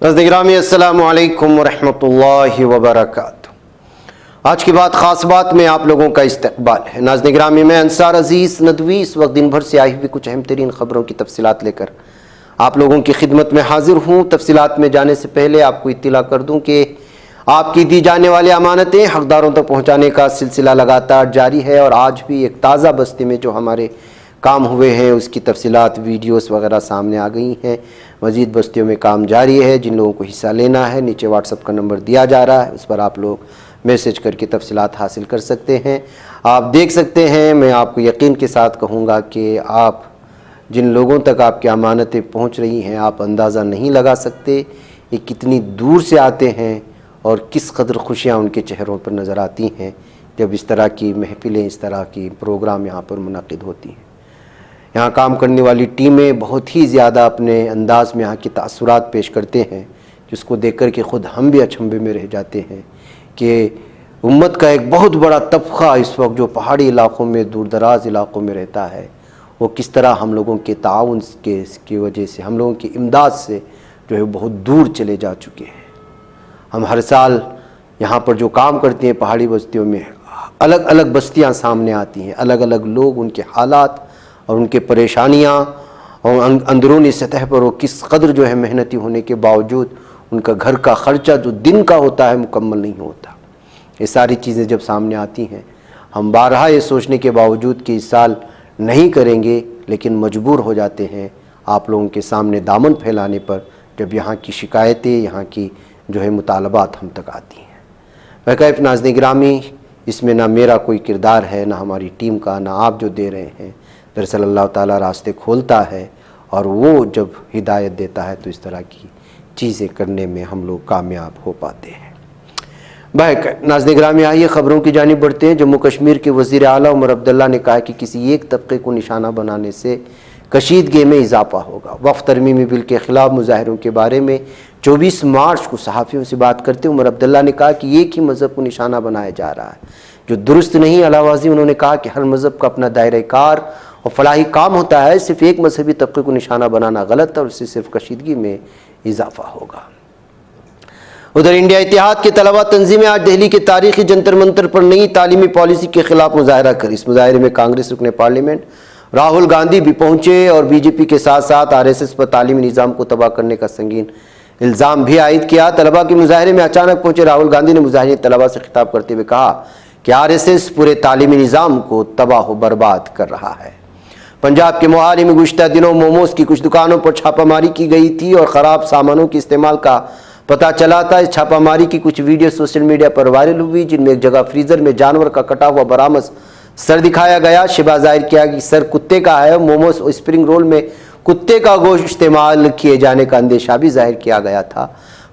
ناظرین گرامی السلام علیکم ورحمۃ وبرکاتہ۔ آج کی بات خاص بات میں آپ لوگوں کا استقبال ہے۔ ناظرین گرامی، میں انصار عزیز ندوی اس وقت دن بھر سے آئی ہوئی کچھ اہم ترین خبروں کی تفصیلات لے کر آپ لوگوں کی خدمت میں حاضر ہوں۔ تفصیلات میں جانے سے پہلے آپ کو اطلاع کر دوں کہ آپ کی دی جانے والی امانتیں حقداروں تک پہنچانے کا سلسلہ لگاتار جاری ہے، اور آج بھی ایک تازہ بستی میں جو ہمارے کام ہوئے ہیں اس کی تفصیلات ویڈیوز وغیرہ سامنے آ گئی ہیں۔ مزید بستیوں میں کام جاری ہے۔ جن لوگوں کو حصہ لینا ہے نیچے واٹس ایپ کا نمبر دیا جا رہا ہے، اس پر آپ لوگ میسج کر کے تفصیلات حاصل کر سکتے ہیں۔ آپ دیکھ سکتے ہیں، میں آپ کو یقین کے ساتھ کہوں گا کہ آپ جن لوگوں تک آپ کی امانتیں پہنچ رہی ہیں آپ اندازہ نہیں لگا سکتے یہ کتنی دور سے آتے ہیں اور کس قدر خوشیاں ان کے چہروں پر نظر آتی ہیں جب اس طرح کی محفلیں، اس طرح کی پروگرام یہاں پر منعقد ہوتی ہیں۔ یہاں کام کرنے والی ٹیمیں بہت ہی زیادہ اپنے انداز میں یہاں کی تاثرات پیش کرتے ہیں، جس کو دیکھ کر کے خود ہم بھی اچنبھے میں رہ جاتے ہیں کہ امت کا ایک بہت بڑا طبقہ اس وقت جو پہاڑی علاقوں میں، دور دراز علاقوں میں رہتا ہے، وہ کس طرح ہم لوگوں کے تعاون کی وجہ سے، ہم لوگوں کی امداد سے جو ہے بہت دور چلے جا چکے ہیں۔ ہم ہر سال یہاں پر جو کام کرتے ہیں پہاڑی بستیوں میں، الگ الگ بستیاں سامنے آتی ہیں، الگ الگ لوگ، ان کے حالات اور ان کے پریشانیاں، اور اندرونی سطح پر وہ کس قدر جو ہے محنتی ہونے کے باوجود ان کا گھر کا خرچہ جو دن کا ہوتا ہے مکمل نہیں ہوتا۔ یہ ساری چیزیں جب سامنے آتی ہیں ہم بارہا یہ سوچنے کے باوجود کہ اس سال نہیں کریں گے، لیکن مجبور ہو جاتے ہیں آپ لوگوں کے سامنے دامن پھیلانے پر جب یہاں کی شکایتیں، یہاں کی جو ہے مطالبات ہم تک آتی ہیں۔ وقف ناظرین گرامی، اس میں نہ میرا کوئی کردار ہے، نہ ہماری ٹیم کا، نہ آپ جو دے رہے ہیں۔ دراصل اللہ تعالیٰ راستے کھولتا ہے اور وہ جب ہدایت دیتا ہے تو اس طرح کی چیزیں کرنے میں ہم لوگ کامیاب ہو پاتے ہیں۔ ناظرین گرامی، آئیے خبروں کی جانب بڑھتے ہیں۔ جموں کشمیر کے وزیر اعلیٰ عمر عبداللہ نے کہا کہ کسی ایک طبقے کو نشانہ بنانے سے کشیدگی میں اضافہ ہوگا۔ وقف ترمیمی بل کے خلاف مظاہروں کے بارے میں 24 مارچ کو صحافیوں سے بات کرتے عمر عبداللہ نے کہا کہ ایک ہی مذہب کو نشانہ بنایا جا رہا ہے جو درست نہیں۔ علاوہ ازیں انہوں نے کہا کہ ہر مذہب کا اپنا دائرہ کار اور فلاحی کام ہوتا ہے، صرف ایک مذہبی طبقے کو نشانہ بنانا غلط ہے اور اس سے صرف کشیدگی میں اضافہ ہوگا۔ ادھر انڈیا اتحاد کے طلبہ تنظیمیں آج دہلی کے تاریخی جنتر منتر پر نئی تعلیمی پالیسی کے خلاف مظاہرہ کر اس مظاہرے میں کانگریس رکن پارلیمنٹ راہل گاندھی بھی پہنچے اور بی جے پی کے ساتھ ساتھ RSS پر تعلیمی نظام کو تباہ کرنے کا سنگین الزام بھی عائد کیا۔ طلبہ کے مظاہرے میں اچانک پہنچے راہل گاندھی نے مظاہرین طلبہ سے خطاب کرتے ہوئے کہا کہ RSS پورے تعلیمی نظام کو تباہ و برباد کر رہا ہے۔ پنجاب کے موہالی میں گزشتہ دنوں موموز کی کچھ دکانوں پر چھاپہ ماری کی گئی تھی اور خراب سامانوں کے استعمال کا پتہ چلا تھا۔ اس چھاپہ ماری کی کچھ ویڈیو سوشل میڈیا پر وائرل ہوئی، جن میں ایک جگہ فریزر میں جانور کا کٹا ہوا برآمد سر دکھایا گیا۔ شبہ ظاہر کیا کہ سر کتے کا ہے۔ موموز اور اسپرنگ رول میں کتے کا گوشت استعمال کیے جانے کا اندیشہ بھی ظاہر کیا گیا تھا۔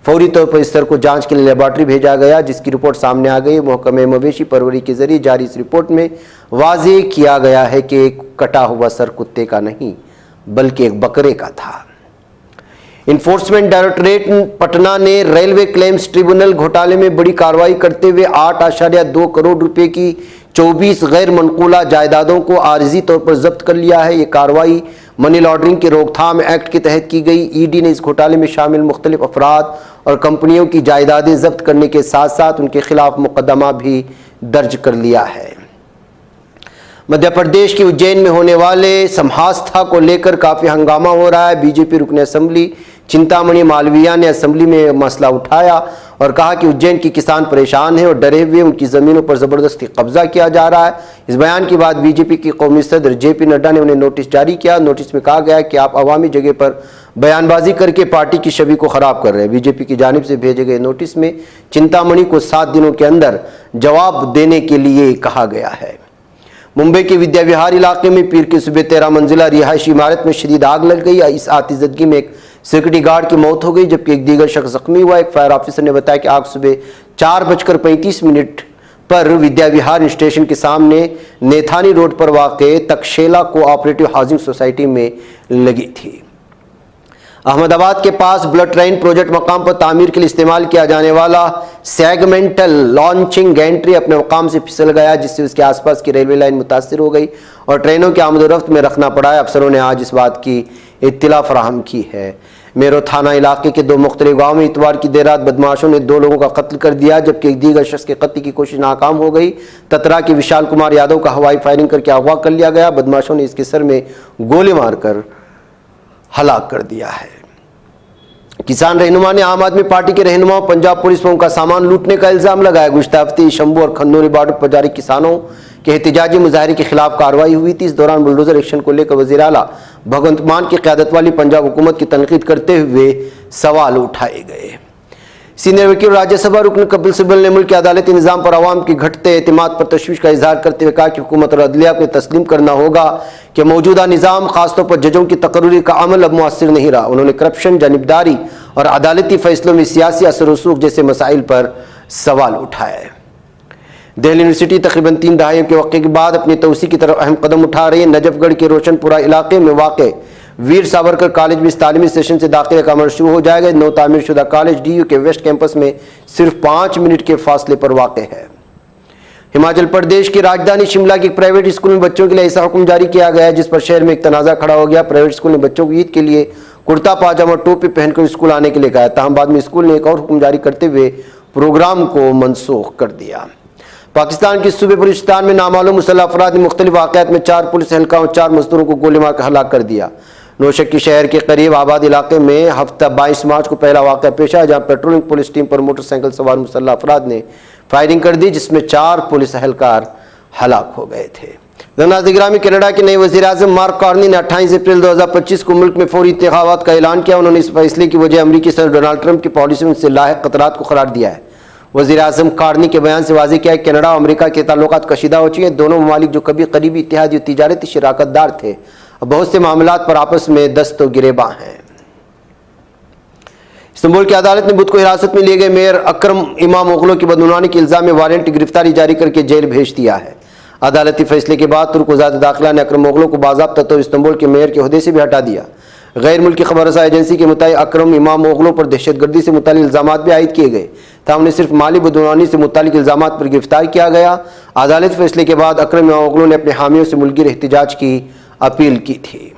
فوری طور پر اس سر کو جانچ کے لیے لیبارٹری بھیجا گیا، جس کی رپورٹ سامنے آ گئی۔ محکمہ مویشی پروری کے ذریعے جاری اس رپورٹ میں واضح کیا گیا ہے کہ ایک کٹا ہوا سر کتے کا نہیں بلکہ ایک بکرے کا تھا۔ انفورسمنٹ ڈائریکٹوریٹ پٹنہ نے ریلوے کلیمز ٹریبونل گھوٹالے میں بڑی کارروائی کرتے ہوئے 8.2 کروڑ روپے کی 24 غیر منقولہ جائیدادوں کو عارضی طور پر ضبط کر لیا ہے۔ یہ کارروائی منی لانڈرنگ کے روک تھام ایکٹ کے تحت کی گئی۔ ED نے اس گھوٹالے میں شامل مختلف افراد اور کمپنیوں کی جائیدادیں ضبط کرنے کے ساتھ ساتھ ان کے خلاف مقدمہ بھی درج کر لیا ہے۔ مدھیہ پردیش کے اجین میں ہونے والے سمہاستھا کو لے کر کافی ہنگامہ ہو رہا ہے۔ BJP رکن اسمبلی چنتامنی مالویہ نے اسمبلی میں مسئلہ اٹھایا اور کہا کہ اجین کی کسان پریشان ہیں اور ڈرے ہوئے ان کی زمینوں پر زبردستی قبضہ کیا جا رہا ہے۔ اس بیان کے بعد BJP کی قومی صدر JP نڈا نے انہیں نوٹس جاری کیا۔ نوٹس میں کہا گیا کہ آپ عوامی جگہ پر بیان بازی کر کے پارٹی کی چھوی کو خراب کر رہے ہیں۔ BJP کی جانب سے بھیجے گئے نوٹس میں چنتامنی کو 7 دنوں کے اندر جواب دینے کے لیے کہا گیا ہے۔ ممبئی کے ودیا وہار علاقے میں پیر کی صبح 13 منزلہ رہائشی عمارت میں شدید آگ لگ گئی۔ اس آتش زدگی میں ایک سیکورٹی گارڈ کی موت ہو گئی جبکہ ایک دیگر شخص زخمی ہوا۔ ایک فائر آفیسر نے بتایا کہ آگ صبح 4:35 پر ودیا وہار اسٹیشن کے سامنے نیتھانی روڈ پر واقع تکشیلا کو آپریٹو ہاؤسنگ سوسائٹی میں لگی تھی۔ احمد آباد کے پاس بلٹ ٹرین پروجیکٹ مقام پر تعمیر کے لیے استعمال کیا جانے والا سیگمنٹل لانچنگ گینٹری اپنے مقام سے پھسل گیا، جس سے اس کے آس پاس کی ریلوے لائن متاثر ہو گئی اور ٹرینوں کی آمد و رفت میں رکھنا پڑا ہے۔ افسروں نے آج اس بات کی اطلاع فراہم کی ہے۔ میرو تھانہ علاقے کے 2 مختلف گاؤں میں اتوار کی دیر رات بدماشوں نے 2 لوگوں کا قتل کر دیا، جبکہ ایک دیگر شخص کے قتل کی کوشش ناکام ہو گئی۔ تترا کے وشال کمار یادو کا ہوائی فائرنگ کر کے اغوا کر لیا گیا۔ بدماشوں نے اس کے سر میں گولی مار کر ہلاک کر دیا ہے۔ کسان رہنما نے عام آدمی پارٹی کے رہنماؤں پنجاب پولیس پر ان کا سامان لوٹنے کا الزام لگایا۔ گزشتہ ہفتے شمبھو اور کھنوری بارڈر پر جاری کسانوں کے احتجاجی مظاہرے کے خلاف کارروائی ہوئی تھی۔ اس دوران بلڈوزر ایکشن کو لے کر وزیر اعلیٰ بھگونت مان کی قیادت والی پنجاب حکومت کی تنقید کرتے ہوئے سوال اٹھائے گئے۔ سینئر وکیل راجیہ سبھا رکن کپل سبل نے ملک کے عدالتی نظام پر عوام کے گھٹتے اعتماد پر تشویش کا اظہار کرتے ہوئے کہا کہ حکومت اور عدلیہ کو تسلیم کرنا ہوگا کہ موجودہ نظام خاص طور پر ججوں کی تقرری کا عمل اب مؤثر نہیں رہا۔ انہوں نے کرپشن، جانبداری اور عدالتی فیصلوں میں سیاسی اثر و رسوخ جیسے مسائل پر سوال اٹھایا ہے۔ دہلی یونیورسٹی تقریباً 3 دہائیوں کے وقفے کے بعد اپنی توسیع کی طرف اہم قدم اٹھا رہی ہے۔ نجف گڑھ کے روشن پورہ علاقے میں واقع ویر ساورکر کالج میں اس تعلیمی سیشن سے داخلے کا عمل شروع ہو جائے گا۔ نو تعمیر شدہ کالج ڈی یو کے ویسٹ کیمپس میں صرف 5 منٹ کے فاصلے پر واقع ہے۔ ہماچل پردیش کی راجدھانی شملہ کے ایک پرائیویٹ اسکول میں بچوں کے لیے ایسا حکم جاری کیا گیا ہے جس پر شہر میں ایک تنازع کھڑا ہو گیا۔ پرائیویٹ اسکول نے بچوں کو عید کے لیے کرتا پاجامہ اور ٹوپی پہن کر اسکول آنے کے لیے کہا، تاہم بعد میں اسکول نے ایک اور حکم جاری کرتے ہوئے پروگرام کو منسوخ کر دیا۔ پاکستان کے صوبے بلوچستان میں نامعلوم مسلح افراد نے مختلف واقعات میں 4 پولیس اہلکاروں اور 4 مزدوروں کو گولی مار کر ہلاک کر دیا۔ نوشکی شہر کے قریب آباد علاقے میں ہفتہ 22 مارچ کو پہلا واقعہ پیش آیا جہاں پیٹرولنگ پولیس ٹیم پر موٹر سائیکل سوار مسلح افراد نے فائرنگ کر دی جس میں 4 پولیس اہلکار ہلاک ہو گئے تھے۔ ناظرین گرامی، کینیڈا کے نئے وزیر اعظم مارک کارنی نے 28 اپریل 2025 کو ملک میں فوری انتخابات کا اعلان کیا۔ انہوں نے اس فیصلے کی وجہ امریکی صدر ڈونلڈ ٹرمپ کی پالیسیوں سے لاحق خطرات کو قرار دیا ہے۔ وزیر اعظم کارنی کے بیان سے واضح کیا ہے کہ کینیڈا اور امریکہ کے تعلقات کشیدہ ہو چکے ہیں۔ دونوں ممالک جو کبھی قریبی اتحادی اور تجارتی شراکت دار تھے اب بہت سے معاملات پر آپس میں دست و گریباں ہیں۔ استنبول کی عدالت نے بدھ کو حراست میں لیے گئے میئر اکرم امام اوغلو کی بدعنوانی کے الزام میں وارنٹ گرفتاری جاری کر کے جیل بھیج دیا ہے۔ عدالتی فیصلے کے بعد ترک وزارت داخلہ نے اکرم اوغلو کو باضابطہ طور استنبول کے میئر کے عہدے سے بھی ہٹا دیا۔ غیر ملکی خبر رساں ایجنسی کے مطابق اکرم امام اوغلو پر دہشت گردی سے متعلق الزامات بھی عائد کیے گئے، تاہم انہیں صرف مالی بدعنوانی سے متعلق الزامات پر گرفتار کیا گیا۔ عدالت فیصلے کے بعد اکرم امام اوغلو نے اپنے حامیوں سے ملک احتجاج کی اپیل کی تھی۔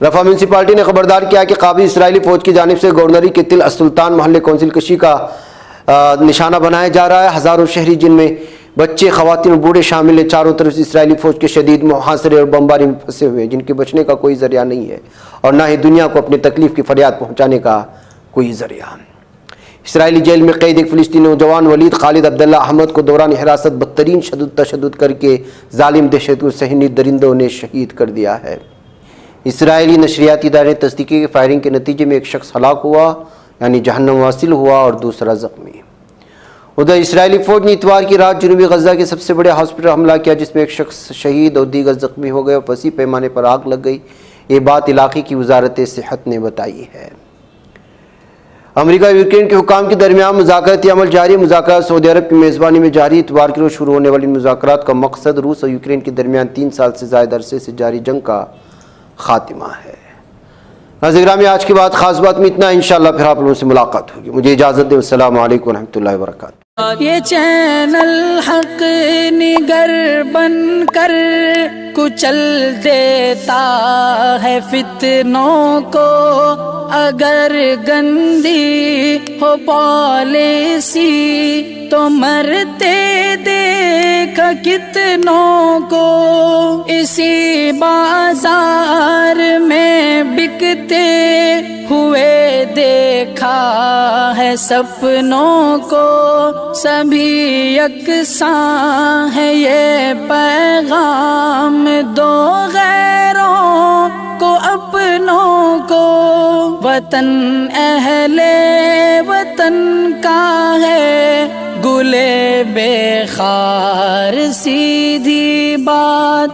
رفح میونسپلٹی نے خبردار کیا کہ قابض اسرائیلی فوج کی جانب سے گورنری کے تل السلطان محلے کونسل کشی کا نشانہ بنایا جا رہا ہے۔ ہزاروں شہری جن میں بچے، خواتین اور بوڑھے شامل ہیں چاروں طرف سے اسرائیلی فوج کے شدید محاصرے اور بمباری میں پھنسے ہوئے ہیں جن کے بچنے کا کوئی ذریعہ نہیں ہے اور نہ ہی دنیا کو اپنی تکلیف کی فریاد پہنچانے کا کوئی ذریعہ۔ اسرائیلی جیل میں قید ایک فلسطینی نوجوان ولید خالد عبداللہ احمد کو دوران حراست بدترین تشدد کر کے ظالم دہشت گرد صہیونی درندوں نے شہید کر دیا ہے۔ اسرائیلی نشریاتی ادارے نے تصدیق کی کہ فائرنگ کے نتیجے میں ایک شخص ہلاک ہوا یعنی جہنم واصل ہوا اور دوسرا زخمی۔ ادھر اسرائیلی فوج نے اتوار کی رات جنوبی غزہ کے سب سے بڑے ہاسپٹل حملہ کیا جس میں ایک شخص شہید اور دیگر زخمی ہو گئے اور وسیع پیمانے پر آگ لگ گئی۔ یہ بات علاقے کی وزارت صحت نے بتائی ہے۔ امریکہ اور یوکرین کے حکام کے درمیان مذاکراتی عمل جاری ہے۔ مذاکرات سعودی عرب کی میزبانی میں جاری۔ اتوار کے روز شروع ہونے والی مذاکرات کا مقصد روس اور یوکرین کے درمیان 3 سال سے زائد عرصے سے جاری جنگ کا خاتمہ ہے۔ ناظرین گرامی، آج کی بات خاص بات میں اتنا، انشاءاللہ پھر آپ لوگوں سے ملاقات ہوگی۔ مجھے اجازت دیں، السلام علیکم ورحمۃ اللہ وبرکاتہ۔ یہ چینل حق نگر بن کر کچل دیتا ہے فتنوں کو، اگر گندی ہو پالیسی تو مرتے دیکھ کتنوں کو، اسی بازار میں بکتے ہوئے دیکھا ہے سپنوں کو، سبھی یکساں ہے یہ پیغام دو غیروں کو اپنوں کو، وطن اہل وطن کا ہے گلے بے خار سیدھی بات۔